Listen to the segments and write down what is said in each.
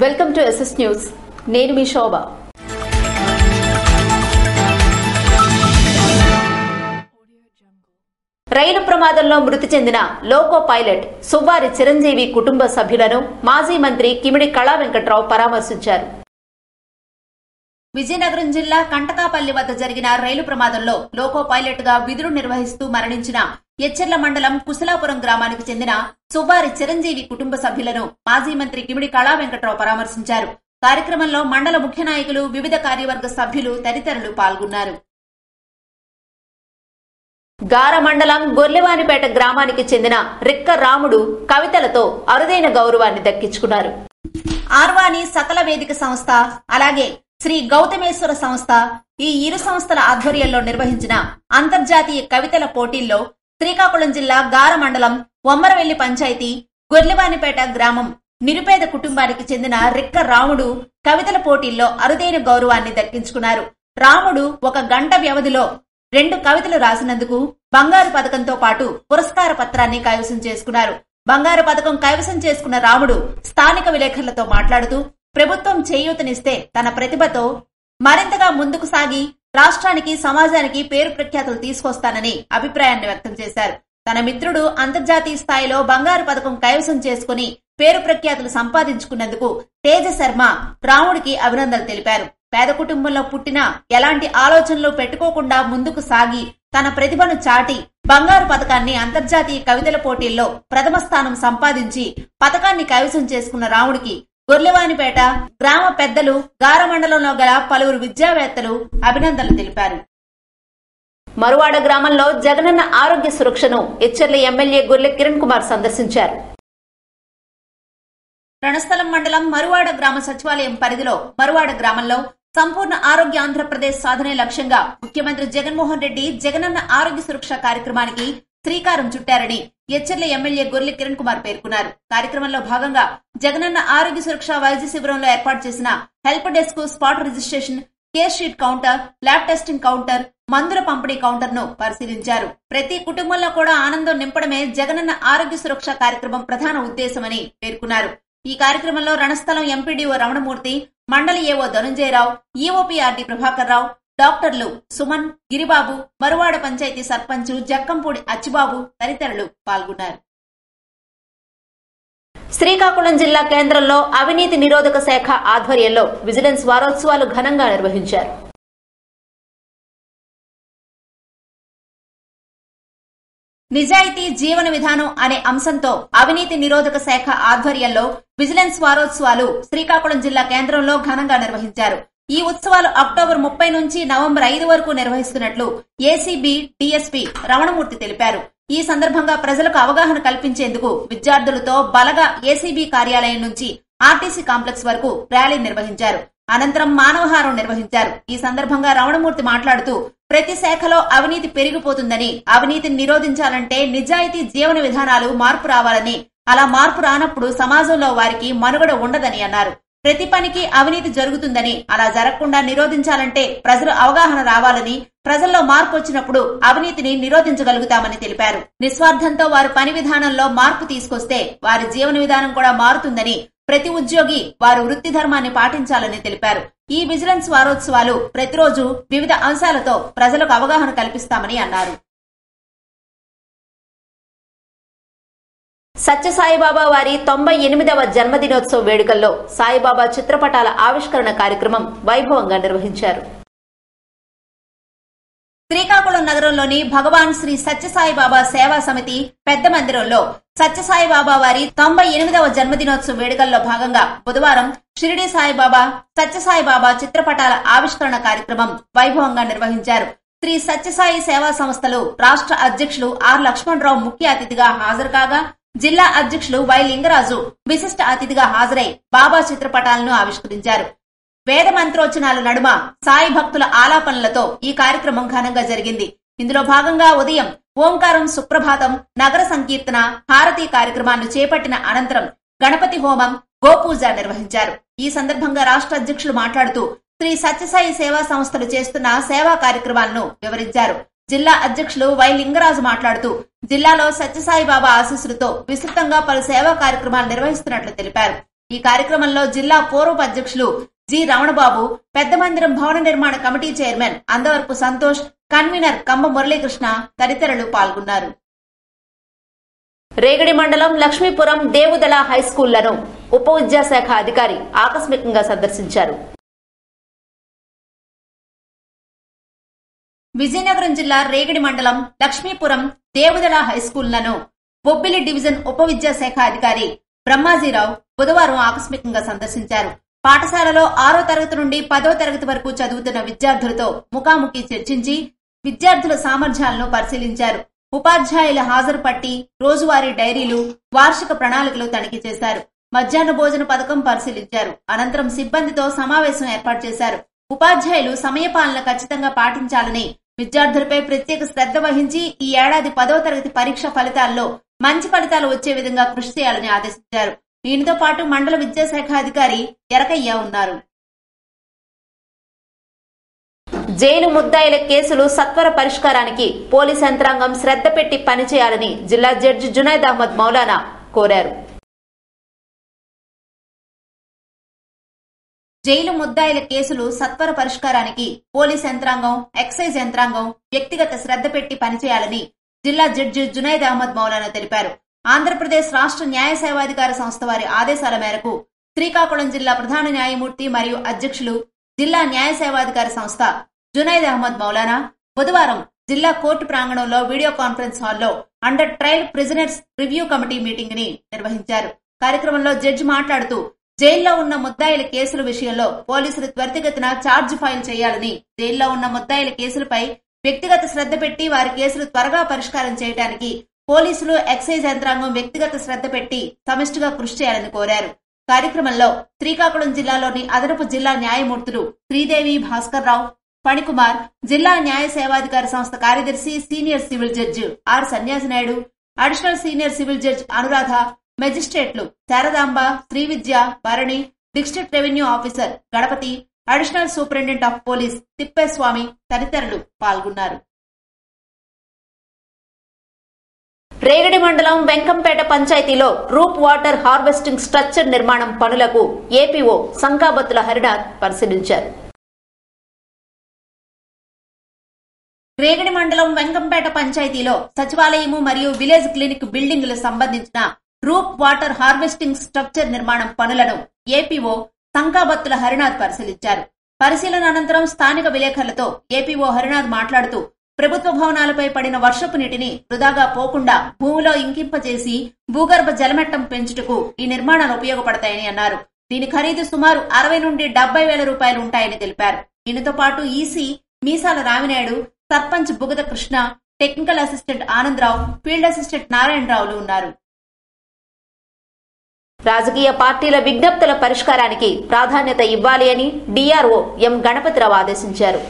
Welcome to SS news. నేను మీ శోభ. రైలు ప్రమాదంలో మృతి చెందిన లోకో పైలట్ సువ్వారి చిరంజీవి కుటుంబ సభ్యులను మాజీ మంత్రి కిమిడి కళా వెంకట్రావు పరామర్శించారు. విజయనగరం జిల్లా కంటకాపల్లి వద్ద జరిగిన రైలు ప్రమాదంలో లోకో పైలట్ గా విధులు నిర్వహిస్తూ మరణించిన ఎచ్చెర్ల మండలం కుశలాపురం గ్రామానికి చెందిన సువ్వారి చిరంజీవి కుటుంబ సభ్యులను మాజీ మంత్రి కిమిడి కళా వెంకట్రావు పరామర్శించారు. కార్యక్రమంలో మండల ముఖ్య నాయకులు, వివిధ కార్యవర్గ సభ్యులు తదితరులు పాల్గొన్నారు. గార మండలం గొర్లెవానిపేట గ్రామానికి చెందిన రిక్క రాముడు కవితలతో అరుదైన గౌరవాన్ని దక్కించుకున్నారు. ఆర్వాణి సకల వేదిక సంస్థ, అలాగే శ్రీ గౌతమేశ్వర సంస్థ, ఈ ఇరు సంస్థల ఆధ్వర్యంలో నిర్వహించిన అంతర్జాతీయ కవితల పోటీల్లో శ్రీకాకుళం జిల్లా గార మండలం ఒమ్మరవెల్లి పంచాయతీ గొర్లెవానిపేట గ్రామం నిరుపేద కుటుంబానికి చెందిన రిక్క రాముడు కవితల పోటీల్లో అరుదైన గౌరవాన్ని దక్కించుకున్నారు. రాముడు ఒక గంట వ్యవధిలో 2 కవితలు రాసినందుకు బంగారు పథకంతో పాటు పురస్కార పత్రాన్ని కైవసం చేసుకున్నారు. బంగారు పథకం కైవసం చేసుకున్న రాముడు స్థానిక విలేకరులతో మాట్లాడుతూ ప్రభుత్వం చేయూతనిస్తే తన ప్రతిభతో మరింతగా ముందుకు సాగి రాష్ట్రానికి, సమాజానికి పేరు ప్రఖ్యాతులు తీసుకొస్తానని అభిప్రాయాన్ని వ్యక్తం చేశారు. తన మిత్రుడు అంతర్జాతీయ స్థాయిలో బంగారు పథకం కైవసం చేసుకుని పేరు ప్రఖ్యాతులు సంపాదించుకున్నందుకు తేజ శర్మ రాముడికి అభినందనలు తెలిపారు. పేద కుటుంబంలో పుట్టిన ఎలాంటి ఆలోచనలు పెట్టుకోకుండా ముందుకు సాగి తన ప్రతిభను చాటి బంగారు పథకాన్ని అంతర్జాతీయ కవితల పోటీల్లో ప్రథమ స్థానం సంపాదించి పథకాన్ని కైవసం చేసుకున్న రాముడికి గొర్లెవానిపేట గ్రామ పెద్దలు, గార మండలంలో గల పలువురు విద్యావేత్తలు అభినందనలు తెలిపారు. మరువాడ గ్రామంలో జగనన్న ఆరోగ్య సురక్షను ఎచ్చెర్ల ఎమ్మెల్యే గొర్లె కిరణ్ కుమార్ సందర్శించారు. రణస్థలం మండలం మరువాడ గ్రామ సచివాలయం పరిధిలో మరువాడ గ్రామంలో సంపూర్ణ ఆరోగ్య ఆంధ్రప్రదేశ్ సాధనే లక్ష్యంగా ముఖ్యమంత్రి జగన్మోహన్ రెడ్డి జగనన్న ఆరోగ్య సురక్ష కార్యక్రమానికి శ్రీకారం చుట్టారని ఎచ్చెర్ల ఎమ్మెల్యే గొర్లె కిరణ్ కుమార్ పేర్కొన్నారు. కార్యక్రమంలో భాగంగా జగనన్న ఆరోగ్య సురక్ష వైద్య శిబిరంలో ఏర్పాటు చేసిన help desk, spot registration, case sheet counter, lab testing counter, మందుల పంపిణీ కౌంటర్ ను పరిశీలించారు. ప్రతి కుటుంబంలో కూడా ఆనందం నింపడమే జగనన్న ఆరోగ్య సురక్ష కార్యక్రమం ప్రధాన ఉద్దేశమని పేర్కొన్నారు. ఈ కార్యక్రమంలో రణస్థలం ఎంపీడీఓ రమణమూర్తి, మండలి ఏవో ధనుంజయరావు, ఈఓపీఆర్డీ ప్రభాకర్ రావు, డాక్టర్లు సుమన్, గిరిబాబు, మరువాడ పంచాయతీ సర్పంచ్ జక్కంపూడి అచ్చిబాబు తదితరులు పాల్గొన్నారు. శ్రీకాకుళం జిల్లా కేంద్రంలో అవినీతి నిరోధక శాఖ ఆధ్వర్యంలో విజిలెన్స్ వారోత్సవాలు ఘనంగా నిర్వహించారు. నిజాయితీ జీవన విధానం అనే అంశంతో అవినీతి నిరోధక శాఖ ఆధ్వర్యంలో విజిలెన్స్ వారోత్సవాలు శ్రీకాకుళం జిల్లా కేంద్రంలో ఘనంగా నిర్వహించారు. ఈ ఉత్సవాలు అక్టోబర్ 30 నుంచి నవంబర్ 5 వరకు నిర్వహిస్తున్నట్లు ఏసీబీ డీఎస్పీ రమణమూర్తి తెలిపారు. ఈ సందర్భంగా ప్రజలకు అవగాహన కల్పించేందుకు విద్యార్థులతో బలగా ఏసీబీ కార్యాలయం నుంచి ఆర్టీసీ కాంప్లెక్స్ వరకు ర్యాలీ నిర్వహించారు. అనంతరం మానవహారం నిర్వహించారు. ఈ సందర్భంగా రమణమూర్తి మాట్లాడుతూ ప్రతి శాఖలో అవినీతి పెరిగిపోతుందని, అవినీతిని నిరోధించాలంటే నిజాయితీ జీవన విధానాలు మార్పు రావాలని, అలా మార్పు రానప్పుడు సమాజంలో వారికి మనుగడ ఉండదని అన్నారు. ప్రతి పనికి అవినీతి జరుగుతుందని, అలా జరగకుండా నిరోధించాలంటే ప్రజలు అవగాహన రావాలని, ప్రజల్లో మార్పు వచ్చినప్పుడు అవినీతిని నిరోధించగలుగుతామని తెలిపారు. నిస్వార్థంతో వారు పని విధానంలో మార్పు తీసుకొస్తే వారి జీవన విధానం కూడా మారుతుందని, ప్రతి ఉద్యోగి వారు వృత్తి ధర్మాన్ని పాటించాలని తెలిపారు. ఈ విజిలెన్స్ వారోత్సవాలు ప్రతిరోజు వివిధ అంశాలతో ప్రజలకు అవగాహన కల్పిస్తామని అన్నారు. సత్యసాయిబాబా వారి 98వ జన్మదినోత్సవ వేడుకల్లో సాయిబాబా చిత్రపటాల ఆవిష్కరణ కార్యక్రమం వైభవంగా నిర్వహించారు. శ్రీకాకుళం నగరంలోని భగవాన్ శ్రీ సత్యసాయిబాబా సేవా సమితి పెద్ద మందిరంలో సత్యసాయిబాబా వారి 98వ జన్మదినోత్సవ వేడుకల్లో భాగంగా బుధవారం షిరిడి సాయిబాబా, సత్యసాయిబాబా చిత్రపటాల ఆవిష్కరణ కార్యక్రమం వైభవంగా నిర్వహించారు. శ్రీ సత్యసాయి సేవా సంస్థలు రాష్ట్ర అధ్యక్షులు ఆర్ లక్ష్మణరావు ముఖ్య అతిథిగా హాజరు కాగా, జిల్లా అధ్యక్షులు వై లింగరాజు విశిష్ట అతిథిగా హాజరై బాబా చిత్రపటాలను ఆవిష్కరించారు. వేద మంత్రోచ్చనాల నడుమ సాయి భక్తుల ఆలాపనలతో ఈ కార్యక్రమం ఘనంగా జరిగింది. ఇందులో భాగంగా ఉదయం ఓంకారం, సుప్రభాతం, నగర సంకీర్తన, హారతి కార్యక్రమాన్ని చేపట్టిన అనంతరం గణపతి హోమం, గోపూజ నిర్వహించారు. ఈ సందర్భంగా రాష్ట్ర అధ్యక్షులు మాట్లాడుతూ శ్రీ సత్యసాయి సేవా సంస్థలు చేస్తున్న సేవా కార్యక్రమాలను వివరించారు. జిల్లా అధ్యక్షులు వై లింగరాజు మాట్లాడుతూ జిల్లాలో సత్యసాయి బాబా ఆశీస్సులతో విస్తృతంగా పలు సేవా కార్యక్రమాలు నిర్వహిస్తున్నట్లు తెలిపారు. ఈ కార్యక్రమంలో జిల్లా పూర్వపు అధ్యక్షులు జి రమణబాబు, పెద్ద మందిరం భవన నిర్మాణ committee chairman Andavarapu Santosh, convener Kamba Muralikrishna తదితరులు పాల్గొన్నారు. రేగడి మండలం లక్ష్మీపురం దేవుదల హైస్కూళ్లను ఉప విద్యాశాఖ అధికారి ఆకస్మికంగా సందర్శించారు. విజయనగరం జిల్లా రేగడి మండలం లక్ష్మీపురం దేవుదల హైస్కూళ్లను బొబ్బిలి డివిజన్ ఉప విద్యాశాఖ అధికారి బ్రహ్మాజీరావు బుధవారం ఆకస్మికంగా సందర్శించారు. పాఠశాలలో 6వ తరగతి నుండి 10వ తరగతి వరకు చదువుతున్న విద్యార్థులతో ముఖాముఖి చర్చించి విద్యార్థుల సామర్థ్యాలను పరిశీలించారు. ఉపాధ్యాయుల హాజరు పట్టి, రోజువారీ డైరీలు, వార్షిక ప్రణాళికలు తనిఖీ చేశారు. మధ్యాహ్న భోజన పథకం పరిశీలించారు. అనంతరం సిబ్బందితో సమావేశం ఏర్పాటు చేశారు. ఉపాధ్యాయులు సమయపాలన ఖచ్చితంగా పాటించాలని, విద్యార్థులపై ప్రత్యేక శ్రద్ధ వహించి ఈ ఏడాది 10వ తరగతి పరీక్ష ఫలితాల్లో మంచి ఫలితాలు వచ్చే విధంగా కృషి చేయాలని ఆదేశించారు. దీనితో పాటు మండల విద్యాశాఖ అధికారి ఎరకయ్య ఉన్నారు. జైలు ముద్దాయిల కేసులు సత్వర పరిష్కారానికి పోలీస్ యంత్రాంగం శ్రద్ధ పెట్టి పనిచేయాలని జిల్లా జడ్జి జునైద్ అహ్మద్ మౌలానా కోరారు. జైలు ముద్దాయిల కేసులు సత్వర పరిష్కారానికి పోలీస్ యంత్రాంగం, ఎక్సైజ్ యంత్రాంగం వ్యక్తిగత శ్రద్ధ పెట్టి పనిచేయాలని జిల్లా జడ్జి జునైద్ అహ్మద్ మౌలానా తెలిపారు. ఆంధ్రప్రదేశ్ రాష్ట్ర న్యాయ సేవాధికార సంస్థ వారి ఆదేశాల మేరకు శ్రీకాకుళం జిల్లా ప్రధాన న్యాయమూర్తి మరియు అధ్యక్షులు జిల్లా న్యాయ సేవాధికార సంస్థ జునైద్ అహ్మద్ మౌలానా బుధవారం జిల్లా కోర్టు ప్రాంగణంలో వీడియో కాన్ఫరెన్స్ హాల్లో under trial prisoners review committee meeting ని నిర్వహించారు. కార్యక్రమంలో జడ్జి మాట్లాడుతూ జైల్లో ఉన్న ముద్దాయిల కేసుల విషయంలో పోలీసులు త్వరితగతిన ఛార్జ్ ఫైల్ చేయాలని, జైల్లో ఉన్న ముద్దాయిల కేసులపై వ్యక్తిగత శ్రద్ధ పెట్టి వారి కేసులు త్వరగా పరిష్కారం చేయడానికి పోలీసులు, ఎక్సైజ్ యంత్రాంగం వ్యక్తిగత శ్రద్ధ పెట్టి సమిష్టిగా కృషి చేయాలని కోరారు. కార్యక్రమంలో శ్రీకాకుళం జిల్లాలోని అదనపు జిల్లా న్యాయమూర్తులు శ్రీదేవి, భాస్కర్ రావు, ఫణికుమార్, జిల్లా న్యాయ సేవాధికార సంస్థ కార్యదర్శి senior civil judge R Sanyasi Naidu, additional senior civil judge Anuradha, మెజిస్ట్రేట్లు Saradamba, Srividya, Bharani, district revenue officer Ganapathi, additional superintendent of police Tippeswamy తదితరులు పాల్గొన్నారు. రేగడి మండలం వెంకంపేట పంచాయతీలో రూప్ వాటర్ హార్వెస్టింగ్ స్ట్రక్చర్ నిర్మాణం పనులకు ఏపీఓ సంకాబత్తుల హరినాథ్ పరిశీలించారు. రేగడి మండలం వెంకంపేట పంచాయతీలో సచివాలయము మరియు విలేజ్ క్లినిక్ బిల్డింగులకు సంబంధించిన రూప్ వాటర్ హార్వెస్టింగ్ స్ట్రక్చర్ నిర్మాణం పనులను ఏపీఓ సంకాబత్తుల హరినాథ్ పరిశీలించారు. పరిశీలన అనంతరం స్థానిక విలేకరులతో ఏపీఓ హరినాథ్ మాట్లాడుతూ ప్రభుత్వ భవనాలపై పడిన వర్షపు నీటిని వృధాగా పోకుండా భూమిలో ఇంకింపజేసి భూగర్భ జలమట్టం పెంచుటకు ఈ నిర్మాణాలు ఉపయోగపడతాయని అన్నారు. దీని ఖరీదు సుమారు 60 నుండి 70 వేల రూపాయలు ఉంటాయని తెలిపారు. దీనితో పాటు EC Meesala Ramanaidu, sarpanch Bugada Krishna, technical assistant Anandarao, field assistant నారాయణరావులు ఉన్నారు. రాజకీయ పార్టీల విజ్ఞప్తుల పరిష్కారానికి ప్రాధాన్యత ఇవ్వాలి అని డిఆర్ఓ ఎం గణపతిరావు ఆదేశించారు.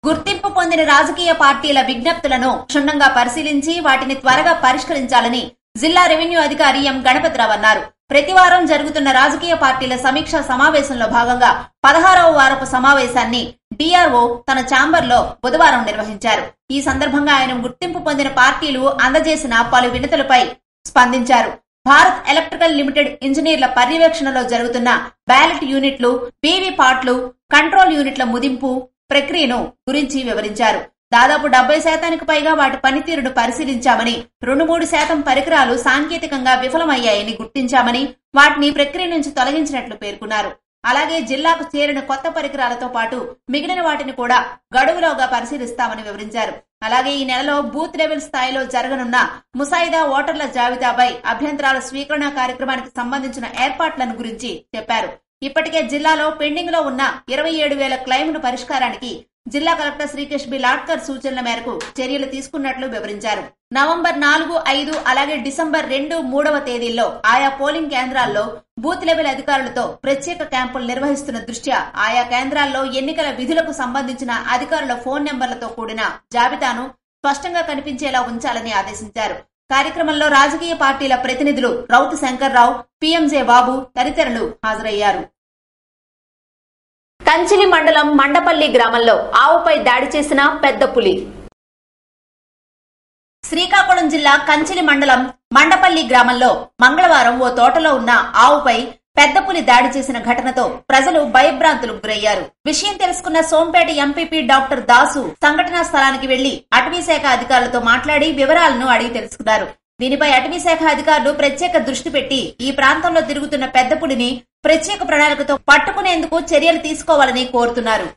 గుర్తింపు పొందిన రాజకీయ పార్టీల విజ్ఞప్తులను క్షుణ్ణంగా పరిశీలించి వాటిని త్వరగా పరిష్కరించాలని జిల్లా రెవెన్యూ అధికారి ఎం గణపతిరావు అన్నారు. ప్రతివారం జరుగుతున్న రాజకీయ పార్టీల సమీక్షా సమావేశంలో భాగంగా 16వ వారపు సమావేశాన్ని డిఆర్ఓ తన ఛాంబర్లో బుధవారం నిర్వహించారు. ఈ సందర్భంగా ఆయన గుర్తింపు పొందిన పార్టీలు అందజేసిన పలు వినతులపై స్పందించారు. భారత్ ఎలక్ట్రికల్ లిమిటెడ్ ఇంజనీర్ల పర్యవేక్షణలో జరుగుతున్న బ్యాలెట్ యూనిట్లు, వీవీ పాట్లు, కంట్రోల్ యూనిట్ల ముదింపు ప్రక్రియను గురించి వివరించారు. దాదాపు 70% పైగా వాటి పనితీరును పరిశీలించామని, 2-3% పరికరాలు సాంకేతికంగా విఫలమయ్యాయని గుర్తించామని, వాటిని ప్రక్రియ నుంచి తొలగించినట్లు పేర్కొన్నారు. అలాగే జిల్లాకు చేరిన కొత్త పరికరాలతో పాటు మిగిలిన వాటిని కూడా గడువులోగా పరిశీలిస్తామని వివరించారు. అలాగే ఈ నెలలో బూత్ లెవెల్ స్థాయిలో జరగనున్న ముసాయిదా ఓటర్ల జాబితాపై అభ్యంతరాల స్వీకరణ కార్యక్రమానికి సంబంధించిన ఏర్పాట్లను గురించి చెప్పారు. ఇప్పటికే జిల్లాలో పెండింగ్ లో ఉన్న 27,000 క్లెయిమ్ను పరిష్కారానికి జిల్లా కలెక్టర్ శ్రీకేష్ బి లాట్కర్ సూచనల మేరకు చర్యలు తీసుకున్నట్లు వివరించారు. నవంబర్ 4, 5 అలాగే డిసెంబర్ 2, 3వ తేదీల్లో ఆయా పోలింగ్ కేంద్రాల్లో బూత్ లెవెల్ అధికారులతో ప్రత్యేక క్యాంపులు నిర్వహిస్తున్న దృష్ట్యా ఆయా కేంద్రాల్లో ఎన్నికల విధులకు సంబంధించిన అధికారుల ఫోన్ నెంబర్లతో కూడిన జాబితాను స్పష్టంగా కనిపించేలా ఉంచాలని ఆదేశించారు. కార్యక్రమంలో రాజకీయ పార్టీల ప్రతినిధులు రౌతు శంకర్రావు, పీఎంజే బాబు తదితరులు హాజరయ్యారు. కంచిలి మండలం మండపల్లి గ్రామంలో ఆవుపై దాడి చేసిన పెద్ద పులి. శ్రీకాకుళం జిల్లా కంచిలి మండలం మండపల్లి గ్రామంలో మంగళవారం ఓ తోటలో ఉన్న ఆవుపై పెద్ద పులి దాడి చేసిన ఘటనతో ప్రజలు భయభ్రాంతులకు గురయ్యారు. విషయం తెలుసుకున్న సోంపేట ఎంపీపీ డాక్టర్ దాసు సంఘటనా స్థలానికి వెళ్లి అటవీశాఖ అధికారులతో మాట్లాడి వివరాలను అడిగి తెలుసుకున్నారు. దీనిపై అటవీశాఖ అధికారులు ప్రత్యేక దృష్టి పెట్టి ఈ ప్రాంతంలో తిరుగుతున్న పెద్ద పులిని ప్రత్యేక ప్రణాళికతో పట్టుకునేందుకు చర్యలు తీసుకోవాలని కోరుతున్నారు.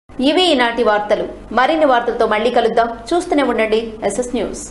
ఇవి ఈనాటి వార్తలు. మరిన్ని వార్తలతో మళ్లీ కలుద్దాం. చూస్తూనే ఉండండి SS న్యూస్.